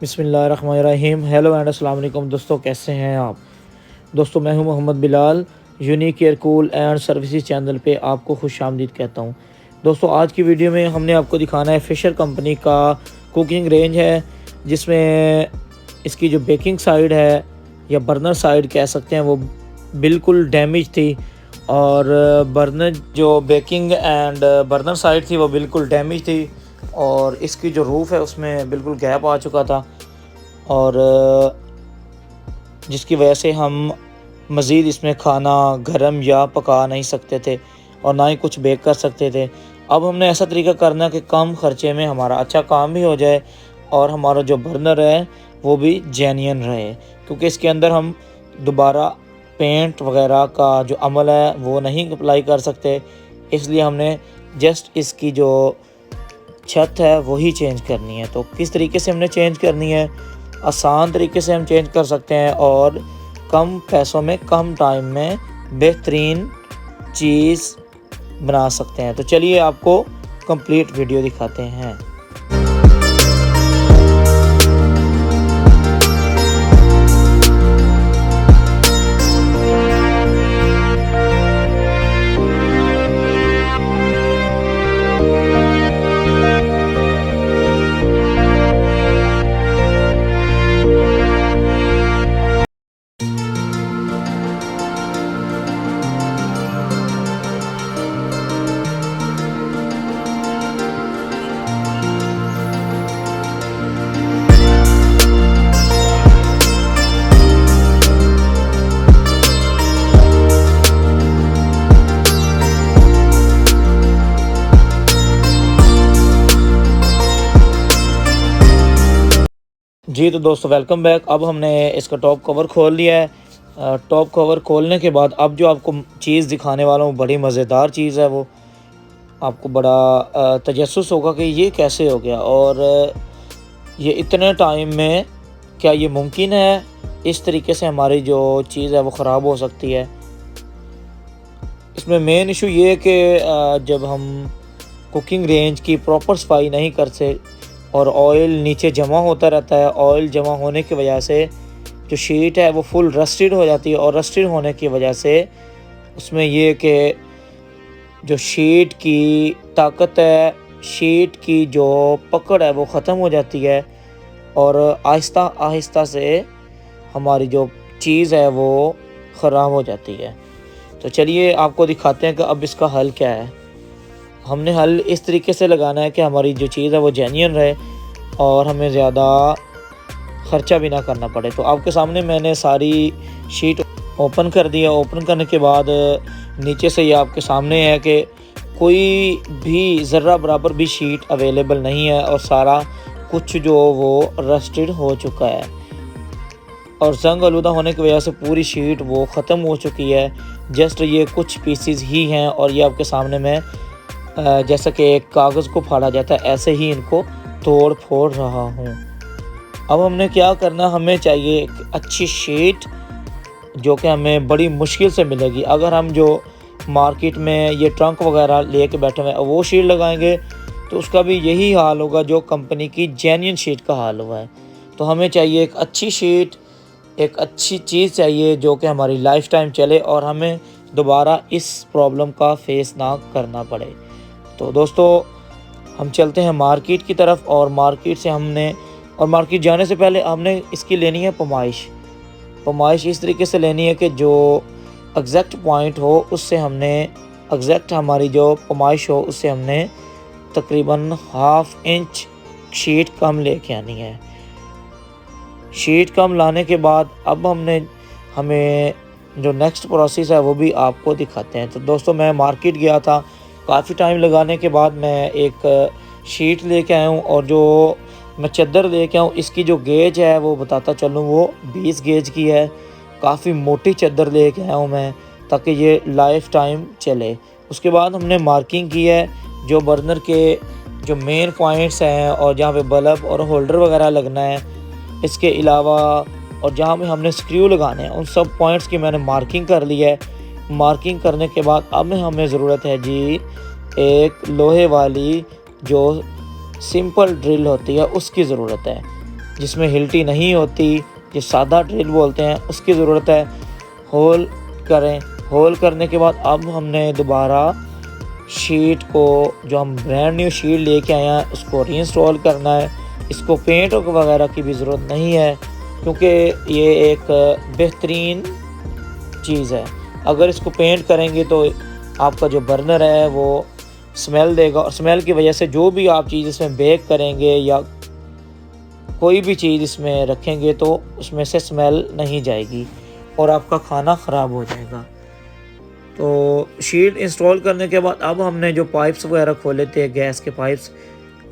बिस्मिल्लाहिर्रहमानिर्रहीम। Hello and अस्सलाम वालेकुम दोस्तों, कैसे हैं आप दोस्तों। मैं हूं Mohammad Bilal. Unique air cool and services channel पे आपको खुशामदीद कहता हूं। दोस्तों आज की वीडियो में हमने आपको दिखाना है फिशर कंपनी का कुकिंग रेंज है, जिसमें इसकी जो बेकिंग साइड है या बर्नर साइड कह सकते हैं वो बिल्कुल डैमेज थी, और बर्नर जो बेकिंग एंड बर्नर साइड थी वो बिल्कुल डैमेज थी, और इसकी जो रूफ़ है उसमें बिल्कुल गैप आ चुका था, और जिसकी वजह से हम मज़ीद इसमें खाना गर्म या पका नहीं सकते थे और ना ही कुछ बेक कर सकते थे। अब हमने ऐसा तरीका करना कि कम ख़र्चे में हमारा अच्छा काम भी हो जाए और हमारा जो बर्नर है वो भी जेन्युइन रहे, क्योंकि इसके अंदर हम दोबारा पेंट वगैरह का जो अमल है वो नहीं अप्लाई कर सकते। इसलिए हमने जस्ट इसकी जो छत है वही चेंज करनी है। तो किस तरीके से हमने चेंज करनी है, आसान तरीके से हम चेंज कर सकते हैं और कम पैसों में कम टाइम में बेहतरीन चीज़ बना सकते हैं। तो चलिए आपको कंप्लीट वीडियो दिखाते हैं। जी तो दोस्तों वेलकम बैक। अब हमने इसका टॉप कवर खोल लिया है। टॉप कवर खोलने के बाद अब जो आपको चीज़ दिखाने वाला हूँ बड़ी मज़ेदार चीज़ है, वो आपको बड़ा तजस्सुस होगा कि ये कैसे हो गया और ये इतने टाइम में क्या ये मुमकिन है। इस तरीके से हमारी जो चीज़ है वो ख़राब हो सकती है। इसमें मेन इशू ये है कि जब हम कुकिंग रेंज की प्रॉपर सफाई नहीं करते और ऑयल नीचे जमा होता रहता है, ऑयल जमा होने की वजह से जो शीट है वो फुल रस्टेड हो जाती है, और रस्टेड होने की वजह से उसमें ये कि जो शीट की ताकत है, शीट की जो पकड़ है वो ख़त्म हो जाती है, और आहिस्ता आहिस्ता से हमारी जो चीज़ है वो ख़राब हो जाती है। तो चलिए आपको दिखाते हैं कि अब इसका हल क्या है। हमने हल इस तरीके से लगाना है कि हमारी जो चीज़ है वो जेन्युइन रहे और हमें ज़्यादा ख़र्चा भी ना करना पड़े। तो आपके सामने मैंने सारी शीट ओपन कर दिया। ओपन करने के बाद नीचे से ये आपके सामने है कि कोई भी ज़र्रा बराबर भी शीट अवेलेबल नहीं है, और सारा कुछ जो वो रस्टेड हो चुका है और जंग आलूदा होने की वजह से पूरी शीट वो ख़त्म हो चुकी है। जस्ट ये कुछ पीसीज ही हैं, और ये आपके सामने मैं जैसा कि एक कागज़ को फाड़ा जाता है ऐसे ही इनको तोड़ फोड़ रहा हूँ। अब हमने क्या करना, हमें चाहिए एक अच्छी शीट जो कि हमें बड़ी मुश्किल से मिलेगी। अगर हम जो मार्केट में ये ट्रंक वगैरह लेके बैठे हुए हैं वो शीट लगाएंगे तो उसका भी यही हाल होगा जो कंपनी की जेन्युइन शीट का हाल हुआ है। तो हमें चाहिए एक अच्छी शीट, एक अच्छी चीज़ चाहिए जो कि हमारी लाइफ टाइम चले और हमें दोबारा इस प्रॉब्लम का फेस ना करना पड़े। तो दोस्तों हम चलते हैं मार्केट की तरफ, और मार्केट जाने से पहले हमने इसकी लेनी है पमाइश इस तरीके से लेनी है कि जो एग्जैक्ट पॉइंट हो उससे हमने एग्जैक्ट हमारी जो पमाइश हो उससे हमने तकरीबन 1/2 इंच शीट कम लेके आनी है। शीट कम लाने के बाद अब हमें जो नेक्स्ट प्रोसेस है वो भी आपको दिखाते हैं। तो दोस्तों मैं मार्केट गया था, काफ़ी टाइम लगाने के बाद मैं एक शीट लेके आया हूँ, और जो मैं चादर लेके आऊँ इसकी जो गेज है वो बताता चलूँ वो 20 गेज की है। काफ़ी मोटी चादर लेके आया हूँ मैं ताकि ये लाइफ टाइम चले। उसके बाद हमने मार्किंग की है जो बर्नर के जो मेन पॉइंट्स हैं और जहाँ पे बल्ब और होल्डर वगैरह लगना है, इसके अलावा और जहाँ पे हमने स्क्रू लगाने हैं उन सब पॉइंट्स की मैंने मार्किंग कर ली है। मार्किंग करने के बाद अब हमें ज़रूरत है जी एक लोहे वाली जो सिंपल ड्रिल होती है उसकी ज़रूरत है। जिसमें हिल्टी नहीं होती, जो सादा ड्रिल बोलते हैं, उसकी ज़रूरत है। होल करें। होल करने के बाद अब हमने दोबारा शीट को, जो हम ब्रांड न्यू शीट लेके आए हैं, उसको रीइंस्टॉल करना है। इसको पेंट वगैरह की भी ज़रूरत नहीं है, क्योंकि ये एक बेहतरीन चीज़ है। अगर इसको पेंट करेंगे तो आपका जो बर्नर है वो स्मेल देगा, और स्मेल की वजह से जो भी आप चीज़ इसमें बेक करेंगे या कोई भी चीज़ इसमें रखेंगे तो उसमें से स्मेल नहीं जाएगी और आपका खाना ख़राब हो जाएगा। तो शीट इंस्टॉल करने के बाद अब हमने जो पाइप्स वगैरह खोले थे, गैस के पाइप्स,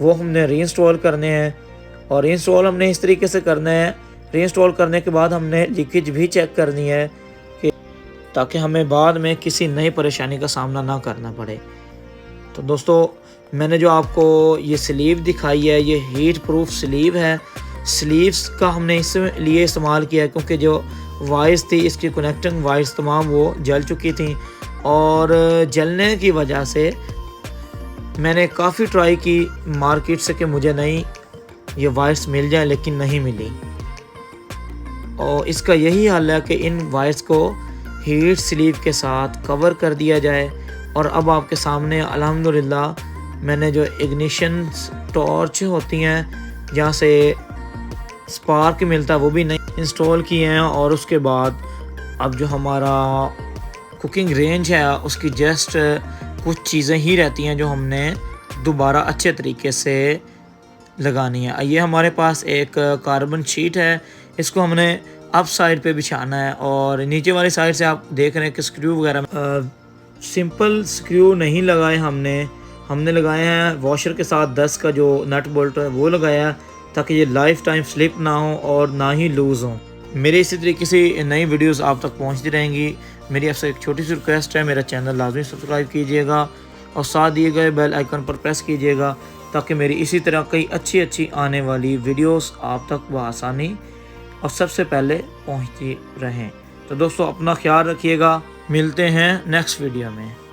वो हमने रीइंस्टॉल करने हैं। और रीइंस्टॉल हमने इस तरीके से करना है, रीइंस्टॉल करने के बाद हमने लीकेज भी चेक करनी है कि ताकि हमें बाद में किसी नई परेशानी का सामना ना करना पड़े। तो दोस्तों, मैंने जो आपको ये स्लीव दिखाई है, ये हीट प्रूफ स्लीव है। स्लीव्स का हमने इसलिए इस्तेमाल किया है क्योंकि जो वायर्स थी, इसकी कनेक्टिंग वायर्स तमाम वो जल चुकी थी, और जलने की वजह से मैंने काफ़ी ट्राई की मार्केट से कि मुझे नहीं ये वायर्स मिल जाए, लेकिन नहीं मिली। और इसका यही हल है कि इन वायर्स को हीट स्लीव के साथ कवर कर दिया जाए। और अब आपके सामने अल्हम्दुलिल्लाह मैंने जो इग्निशन टॉर्च होती हैं जहाँ से स्पार्क मिलता है वो भी नहीं इंस्टॉल किए हैं। और उसके बाद अब जो हमारा कुकिंग रेंज है उसकी जस्ट कुछ चीज़ें ही रहती हैं जो हमने दोबारा अच्छे तरीके से लगानी है। ये हमारे पास एक कार्बन शीट है, इसको हमने अप साइड पे बिछाना है, और नीचे वाली साइड से आप देख रहे हैं कि स्क्रू वगैरह सिंपल स्क्रू नहीं लगाए हमने लगाए हैं वॉशर के साथ 10 का जो नट बोल्ट है वो लगाया, ताकि ये लाइफ टाइम स्लिप ना हो और ना ही लूज़ हो। मेरे इसी तरीके से नई वीडियोस आप तक पहुंचती रहेंगी। मेरी आपसे एक छोटी सी रिक्वेस्ट है, मेरा चैनल लाजमी सब्सक्राइब कीजिएगा और साथ दिए गए बेल आइकन पर प्रेस कीजिएगा, ताकि मेरी इसी तरह कई अच्छी आने वाली वीडियोस आप तक बआसानी और सबसे पहले पहुंचती रहें। तो दोस्तों, अपना ख्याल रखिएगा, मिलते हैं नेक्स्ट वीडियो में।